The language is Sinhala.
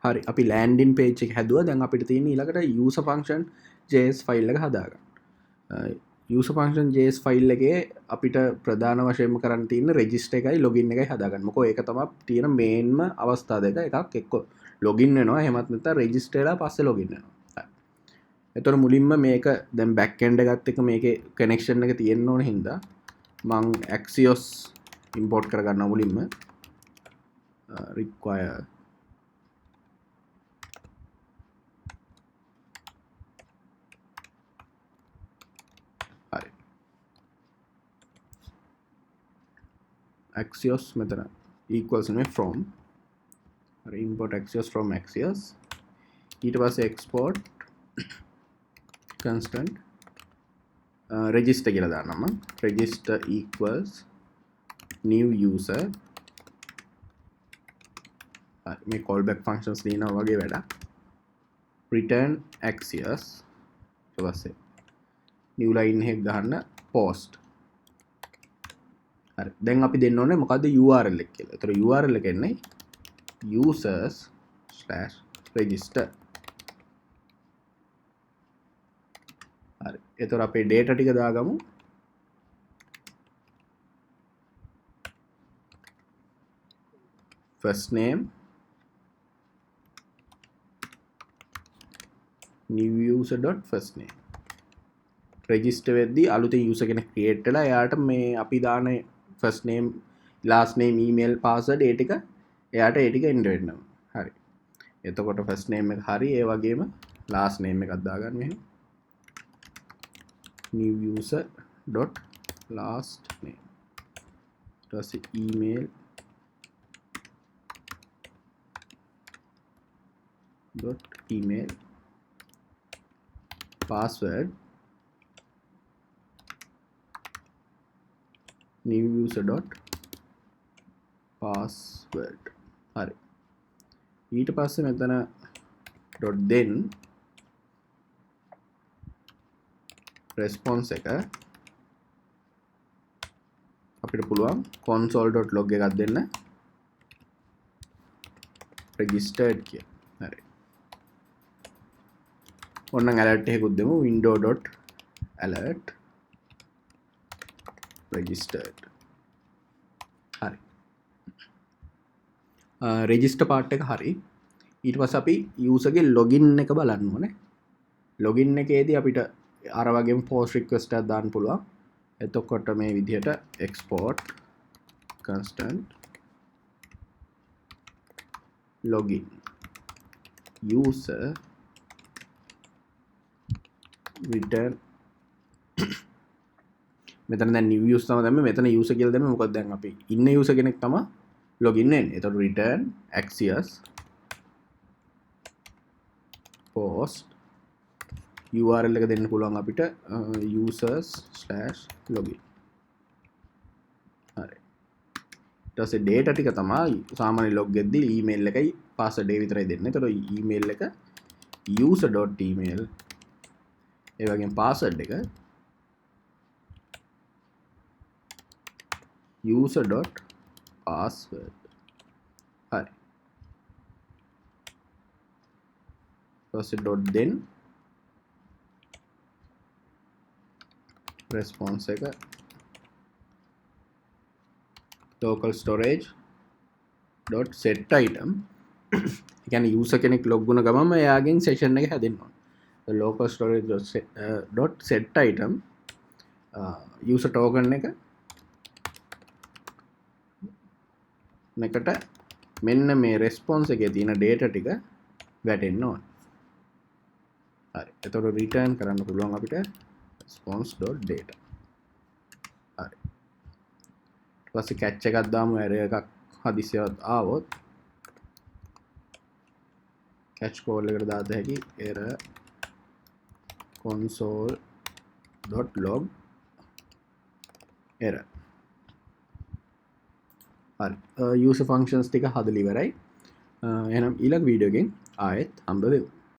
හරි අපි ලෑන්ඩින් පේජ් එක හැදුවා. දැන් අපිට තියෙන ඊළඟට user function js ෆයිල් එක හදාගන්න. user function js ෆයිල් එකේ අපිට ප්‍රධාන වශයෙන්ම කරන්න තියෙන register එකයි login එකයි හදාගන්න. මොකෝ ඒක තමයි තියෙන මේන්ම අවස්ථා දෙක. එකක් එක්ක login වෙනවා, එහෙමත් නැත්නම් register වෙලා පස්සේ login වෙනවා. හරි. එතකොට මුලින්ම මේක දැන් back end එකත් එක්ක මේකේ connection එක තියෙන්න ඕන හින්දා මම Axios import කරගන්නවා මුලින්ම. require හරි Axios මෙතන equals නේ from හරි import Axios from Axios ඊට පස්සේ export constant register කියලා දාන්නම් මම register equals new user හරි මේ callback functions ලියනවා වගේ වැඩක් return Axios ඊට පස්සේ new line එකක් ගහන්න post හරි දැන් අපි දෙන්න ඕනේ මොකද්ද URL එක කියලා. ඒතර URL එක එන්නේ users/register. හරි. ඒතර අපේ data ටික දාගමු. first name new user.first name register වෙද්දී අලුතෙන් user කෙනෙක් create වෙලා එයාට මේ අපි දාන first name last name email password ඒ ටික එයාට ඒ ටික enter වෙනවා. හරි. එතකොට first name එක හරි ඒ වගේම last name එකක් දාගන්න මෙහෙම. new user dot last name ඊට පස්සේ email dot email password new user dot password හරි ඊට පස්සේ මෙතන dot then response එක අපිට පුළුවන් console.log එකක් දෙන්න registered කියලා. හරි. ඔන්න alert එකකුත් දෙමු window.alert registered. හරි. register part එක හරි. ඊට පස්සේ අපි user ගේ login එක බලන්න ඕනේ. login එකේදී අපිට අර වගේම post request එකක් දාන්න පුළුවන්. එතකොට මේ විදිහට export constant login user return මෙතන දැන් new user තමයි දැම්මේ මෙතන user කියලා දැම්මේ මොකද දැන් අපි ඉන්න user කෙනෙක් තමයි login වෙන්නේ. එතකොට return Axios post URL එක දෙන්න පුළුවන් අපිට users/login. හරි. ඊට පස්සේ data ටික තමයි සාමාන්‍ය log එකදී email එකයි password එක විතරයි දෙන්නේ. ඒතකොට email එක user.email ඒ වගේම password එක user.password. හරි. ඊපස්සේ dot then response එක local storage dot set item ඒ කියන්නේ user කෙනෙක් log වුණ ගමන්ම එයාගෙන් session එක හැදෙන්න ඕන. local storage dot set item user token එක එකට මෙන්න මේ response එකේ තියෙන data ටික වැටෙන්න ඕන. හරි. එතකොට return කරන්න පුළුවන් අපිට response.data. හරි. ඊට පස්සේ catch එකක් දාමු error එකක් හදිසියවත් ආවොත් catch call එකට දාන්න හැකි error console.log error. හරි. user functions ටික හදලා ඉවරයි. එහෙනම් ඊළඟ වීඩියෝ එකෙන් ආයෙත් හම්බ වෙමු.